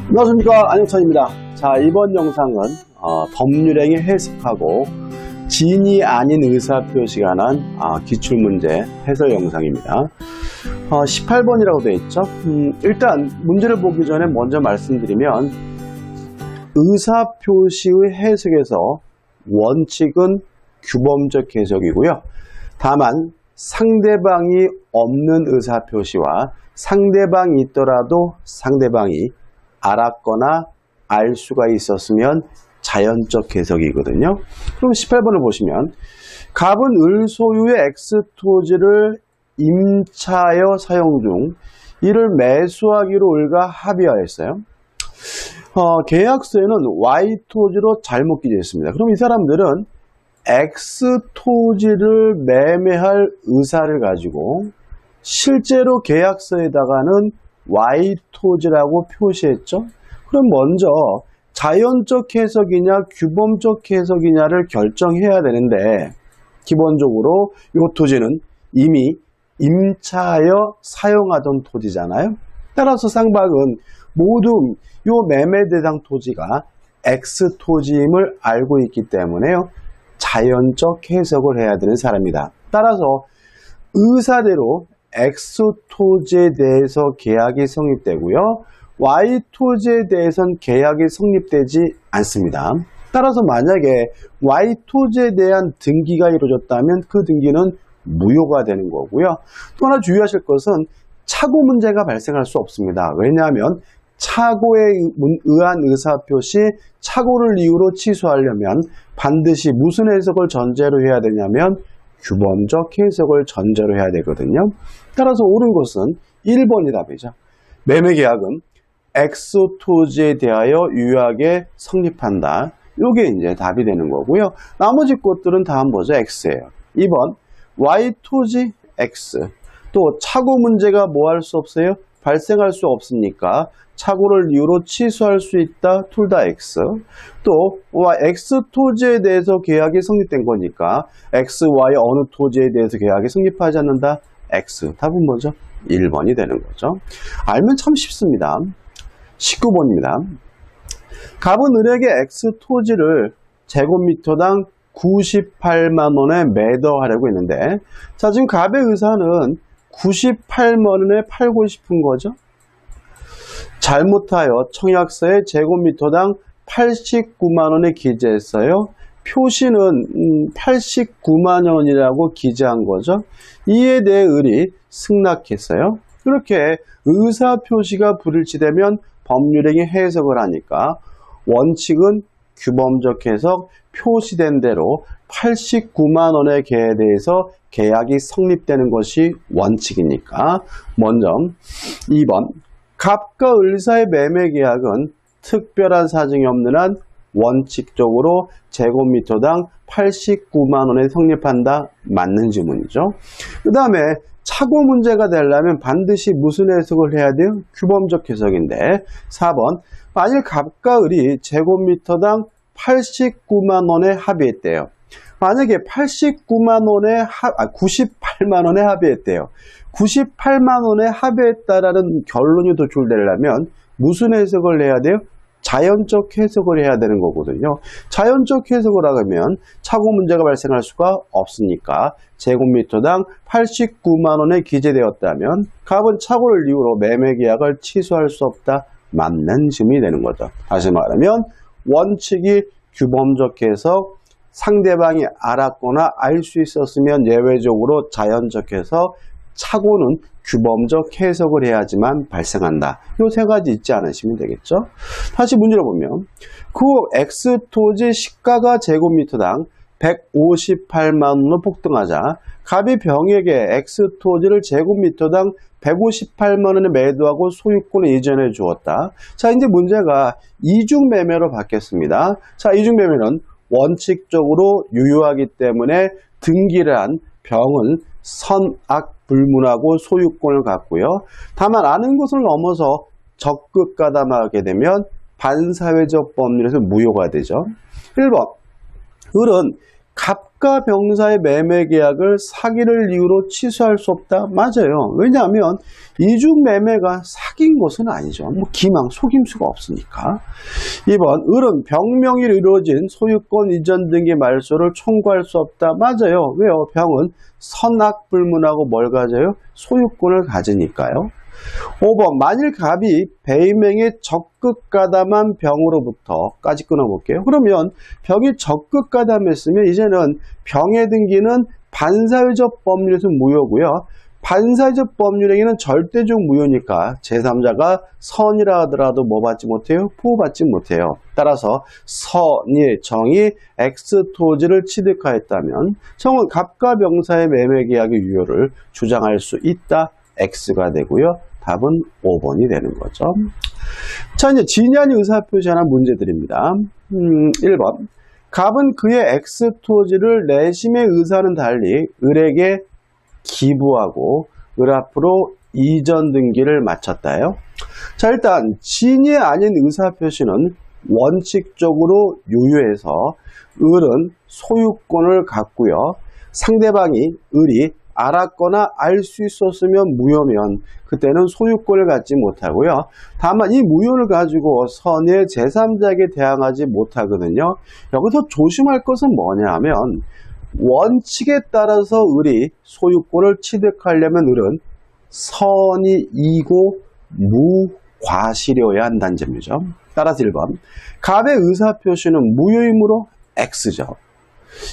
안녕하십니까, 안영찬입니다. 자, 이번 영상은 법률행위 해석하고 진이 아닌 의사표시가 관한 기출문제 해설 영상입니다. 18번이라고 되어 있죠. 일단 문제를 보기 전에 먼저 말씀드리면 의사표시의 해석에서 원칙은 규범적 해석이고요. 다만 상대방이 없는 의사표시와 상대방이 있더라도 상대방이 알았거나 알 수가 있었으면 자연적 해석이거든요. 그럼 18번을 보시면 갑은 을 소유의 X토지를 임차하여 사용 중 이를 매수하기로 을과 합의하였어요. 계약서에는 Y토지로 잘못 기재했습니다. 그럼 이 사람들은 X토지를 매매할 의사를 가지고 실제로 계약서에다가는 Y토지라고 표시했죠. 그럼 먼저 자연적 해석이냐 규범적 해석이냐를 결정해야 되는데 기본적으로 이 토지는 이미 임차하여 사용하던 토지잖아요. 따라서 쌍방은 모두 이 매매 대상 토지가 X토지임을 알고 있기 때문에요. 자연적 해석을 해야 되는 사람이다. 따라서 의사대로 X토지에 대해서 계약이 성립되고요. Y토지에 대해서는 계약이 성립되지 않습니다. 따라서 만약에 Y토지에 대한 등기가 이루어졌다면 그 등기는 무효가 되는 거고요. 또 하나 주의하실 것은 착오 문제가 발생할 수 없습니다. 왜냐하면 착오에 의한 의사표시, 착오를 이유로 취소하려면 반드시 무슨 해석을 전제로 해야 되냐면 규범적 해석을 전제로 해야 되거든요. 따라서 옳은 것은 1번이 답이죠. 매매계약은 X토지에 대하여 유효하게 성립한다. 이게 이제 답이 되는 거고요. 나머지 것들은 다 한번 보죠. X예요. 2번 Y토지 X. 또 착오 문제가 뭐 할 수 없어요? 발생할 수 없으니까 착오를 이유로 취소할 수 있다. 둘 다 X. 또 X토지에 대해서 계약이 성립된 거니까 X, Y 어느 토지에 대해서 계약이 성립하지 않는다. X. 답은 뭐죠? 1번이 되는 거죠. 알면 참 쉽습니다. 19번입니다. 갑은 을에게 X토지를 제곱미터당 98만원에 매도하려고 했는데 자 지금 갑의 의사는 98만원에 팔고 싶은 거죠. 잘못하여 청약서에 제곱미터당 89만원에 기재했어요. 표시는 89만원이라고 기재한 거죠. 이에 대해 을이 승낙했어요. 이렇게 의사표시가 불일치되면 법률행위 해석을 하니까 원칙은 규범적 해석, 표시된 대로 89만원의 계에 대해서 계약이 성립되는 것이 원칙이니까 먼저 2번 갑과 을 사이의 매매 계약은 특별한 사정이 없는 한 원칙적으로 제곱미터당 89만원에 성립한다. 맞는 지문이죠. 그 다음에 착오 문제가 되려면 반드시 무슨 해석을 해야 돼요? 규범적 해석인데 4번 만일 갑과 을이 제곱미터당 89만원에 합의했대요. 만약에 98만원에 합의했대요. 98만원에 합의했다라는 결론이 도출되려면 무슨 해석을 해야 돼요? 자연적 해석을 해야 되는 거거든요. 자연적 해석을 하면 착오 문제가 발생할 수가 없으니까 제곱미터당 89만원에 기재되었다면 갑은 착오를 이유로 매매 계약을 취소할 수 없다. 맞는 점이 되는 거죠. 다시 말하면 원칙이 규범적 해석, 상대방이 알았거나 알 수 있었으면 예외적으로 자연적 해석, 착오는 규범적 해석을 해야지만 발생한다. 이 세 가지 잊지 않으시면 되겠죠. 다시 문제를 보면 그 X토지 시가가 제곱미터당 158만원으로 폭등하자 갑이 병에게 X토지를 제곱미터당 158만원에 매도하고 소유권을 이전해 주었다. 자, 이제 문제가 이중매매로 바뀌었습니다. 자, 이중매매는 원칙적으로 유효하기 때문에 등기를 한 병은 선악불문하고 소유권을 갖고요. 다만 아는 것을 넘어서 적극 가담하게 되면 반사회적 법률에서 무효가 되죠. 1번 을은 갑과 병사의 매매 계약을 사기를 이유로 취소할 수 없다. 맞아요. 왜냐하면 이중 매매가 사기인 것은 아니죠. 뭐 기망, 속임수가 없으니까. 2번, 을은 병명이 이루어진 소유권 이전 등기 말소를 청구할 수 없다. 맞아요. 왜요? 병은 선악불문하고 뭘 가져요? 소유권을 가지니까요. 5번, 만일 갑이 배임행에 적극 가담한 병으로부터까지 끊어볼게요. 그러면 병이 적극 가담했으면 이제는 병의 등기는 반사회적 법률에서 무효고요. 반사회적 법률행위는 절대적 무효니까 제3자가 선이라 하더라도 뭐 받지 못해요? 보호받지 못해요. 따라서 선의 정이 X토지를 취득하였다면 정은 갑과 병사의 매매 계약의 유효를 주장할 수 있다. X가 되고요. 답은 5번이 되는 거죠. 자, 이제 진의아닌 의사표시하는 문제들입니다. 1번. 갑은 그의 X토지를 내심의 의사는 달리 을에게 기부하고 을 앞으로 이전 등기를 마쳤다요. 자, 일단 진의 아닌 의사표시는 원칙적으로 유효해서 을은 소유권을 갖고요. 상대방이 을이 알았거나 알 수 있었으면 무효면 그때는 소유권을 갖지 못하고요. 다만 이 무효를 가지고 선의 제3자에게 대항하지 못하거든요. 여기서 조심할 것은 뭐냐 하면 원칙에 따라서 을이 소유권을 취득하려면 을은 선이 이고 무과실이어야 한다는 점이죠. 따라서 1번 갑의 의사표시는 무효이므로 X죠.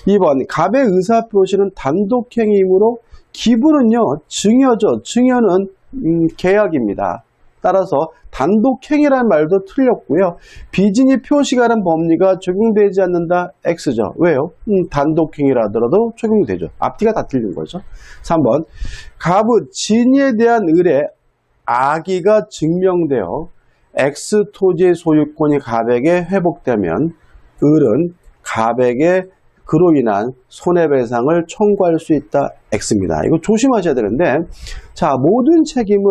2번 갑의 의사표시는 단독행위이므로 기부는요 증여죠. 증여는 계약입니다. 따라서 단독행위라는 말도 틀렸고요. 비진이 표시가는 법리가 적용되지 않는다. X죠. 왜요? 단독행위라 하더라도 적용되죠. 앞뒤가 다 틀린 거죠. 3번 갑의 진이에 대한 을의 악의가 증명되어 X토지의 소유권이 갑에게 회복되면 을은 갑에게 그로 인한 손해배상을 청구할 수 있다. X입니다. 이거 조심하셔야 되는데 자, 모든 책임은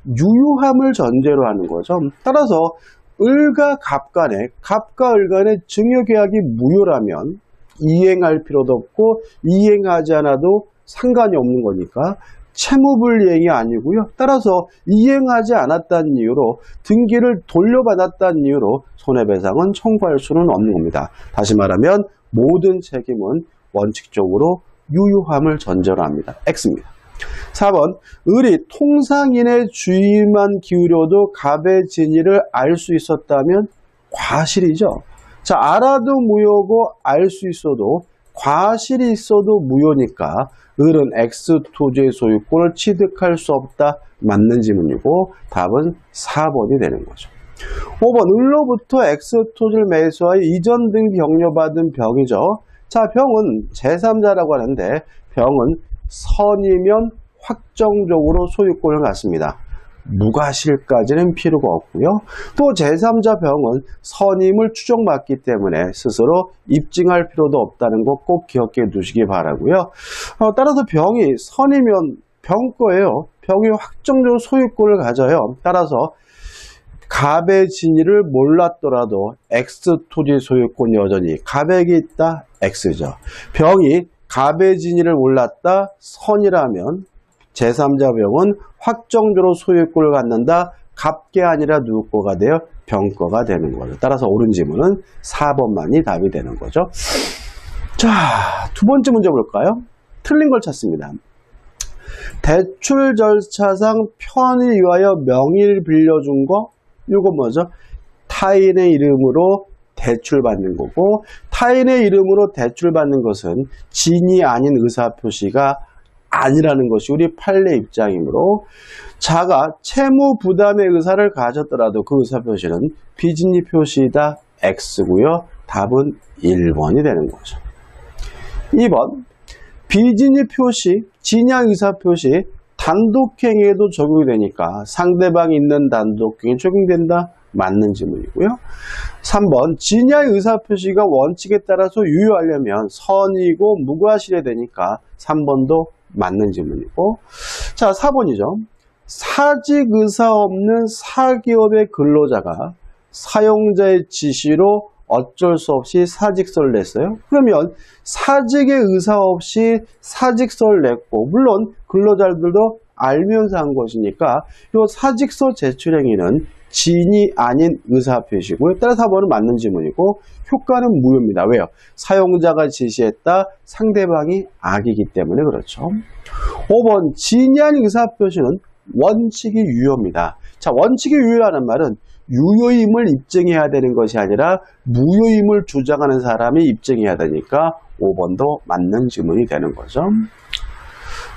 유효함을 전제로 하는 거죠. 따라서 을과 갑 간에 갑과 을 간의 증여계약이 무효라면 이행할 필요도 없고 이행하지 않아도 상관이 없는 거니까 채무불이행이 아니고요. 따라서 이행하지 않았다는 이유로 등기를 돌려받았다는 이유로 손해배상은 청구할 수는 없는 겁니다. 다시 말하면 모든 책임은 원칙적으로 유효함을 전제로 합니다. X입니다. 4번 을이 통상인의 주의만 기울여도 갑의 진위를 알 수 있었다면 과실이죠. 자, 알아도 무효고 알 수 있어도 과실이 있어도 무효니까 을은 X토지의 소유권을 취득할 수 없다. 맞는 지문이고 답은 4번이 되는 거죠. 5번 을로부터 X토지를 매수하여 이전 등 병려받은 병이죠. 자, 병은 제3자라고 하는데 병은 선이면 확정적으로 소유권을 갖습니다. 무과실까지는 필요가 없고요. 또 제3자 병은 선임을 추정받기 때문에 스스로 입증할 필요도 없다는 것 꼭 기억해 두시기 바라고요. 따라서 병이 선이면 병 거예요. 병이 확정적으로 소유권을 가져요. 따라서 갑의 진위를 몰랐더라도 X토지 소유권 여전히 갑에게 있다. X죠. 병이 갑의 진위를 몰랐다. 선이라면 제3자 병은 확정적으로 소유권을 갖는다. 갑게 아니라 누구 거가 돼요? 병 거가 되는 거죠. 따라서 옳은 지문은 4번만이 답이 되는 거죠. 자, 두 번째 문제 볼까요? 틀린 걸 찾습니다. 대출 절차상 편을 위하여 명의를 빌려준 거, 이거 뭐죠? 타인의 이름으로 대출받는 거고, 타인의 이름으로 대출받는 것은 진이 아닌 의사표시가 아니라는 것이 우리 판례 입장이므로 자가 채무 부담의 의사를 가졌더라도 그 의사표시는 비진이 표시이다. X고요. 답은 1번이 되는 거죠. 2번 비진이 표시, 진양 의사표시 단독행위에도 적용이 되니까 상대방이 있는 단독행위에 적용된다. 맞는 질문이고요. 3번 진야의 의사표시가 원칙에 따라서 유효하려면 선이고 무과실해야 되니까 3번도 맞는 질문이고, 자 4번이죠. 사직 의사 없는 사기업의 근로자가 사용자의 지시로 어쩔 수 없이 사직서를 냈어요. 그러면 사직의 의사 없이 사직서를 냈고, 물론 근로자들도 알면서 한 것이니까 이 사직서 제출 행위는 진이 아닌 의사표시고요. 따라서 4번은 맞는 지문이고 효과는 무효입니다. 왜요? 사용자가 지시했다, 상대방이 악이기 때문에 그렇죠. 5번 진이 아닌 의사표시는 원칙이 유효입니다. 자, 원칙이 유효라는 말은 유효임을 입증해야 되는 것이 아니라 무효임을 주장하는 사람이 입증해야 되니까 5번도 맞는 지문이 되는 거죠.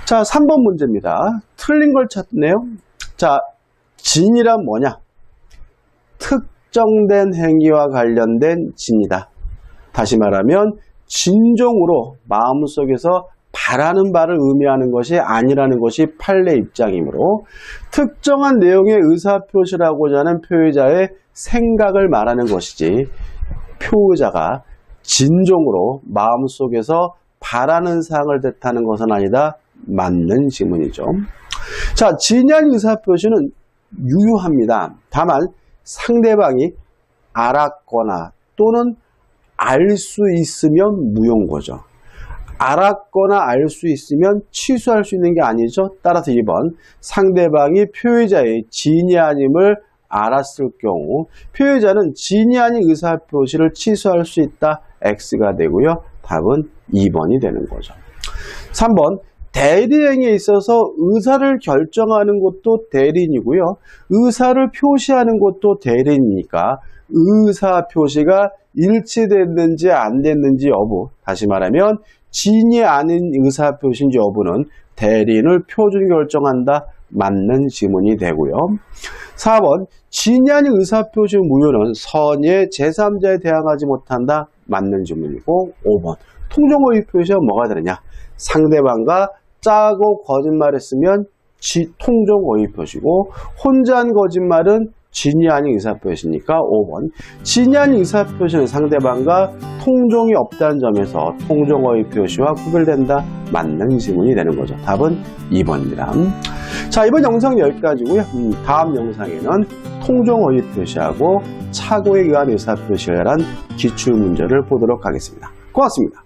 자, 3번 문제입니다. 틀린 걸 찾네요. 자, 진이란 뭐냐? 특정된 행위와 관련된 진이다. 다시 말하면 진정으로 마음속에서 바라는 바를 의미하는 것이 아니라는 것이 판례 입장이므로 특정한 내용의 의사표시라고자 하는 표의자의 생각을 말하는 것이지 표의자가 진정으로 마음속에서 바라는 사항을 뜻하는 것은 아니다. 맞는 지문이죠. 자, 진이 아닌 의사표시는 유효합니다. 다만 상대방이 알았거나 또는 알 수 있으면 무효인 거죠. 알았거나 알 수 있으면 취소할 수 있는 게 아니죠. 따라서 2번 상대방이 표의자의 진이 아님을 알았을 경우 표의자는 진이 아닌 의사표시를 취소할 수 있다. X가 되고요. 답은 2번이 되는 거죠. 3번 대리행위에 있어서 의사를 결정하는 것도 대리인이고요. 의사를 표시하는 것도 대리인이니까 의사표시가 일치됐는지 안 됐는지 여부, 다시 말하면 진이 아닌 의사표시인지 여부는 대리인을 표준 결정한다. 맞는 지문이 되고요. 4번 진이 아닌 의사표시 무효는 선의의 제3자에 대항하지 못한다. 맞는 지문이고 5번 통정어휘 표시가 뭐가 되느냐? 상대방과 짜고 거짓말했으면 통정어휘 표시고 혼자 한 거짓말은 진이 아닌 의사표시니까 5번 진이 아닌 의사표시는 상대방과 통종이 없다는 점에서 통정어휘 표시와 구별된다. 맞는 지문이 되는 거죠. 답은 2번입니다. 자, 이번 영상은 여기까지고요. 다음 영상에는 통정어휘 표시하고 착오에 의한 의사표시에 관한 기출문제를 보도록 하겠습니다. 고맙습니다.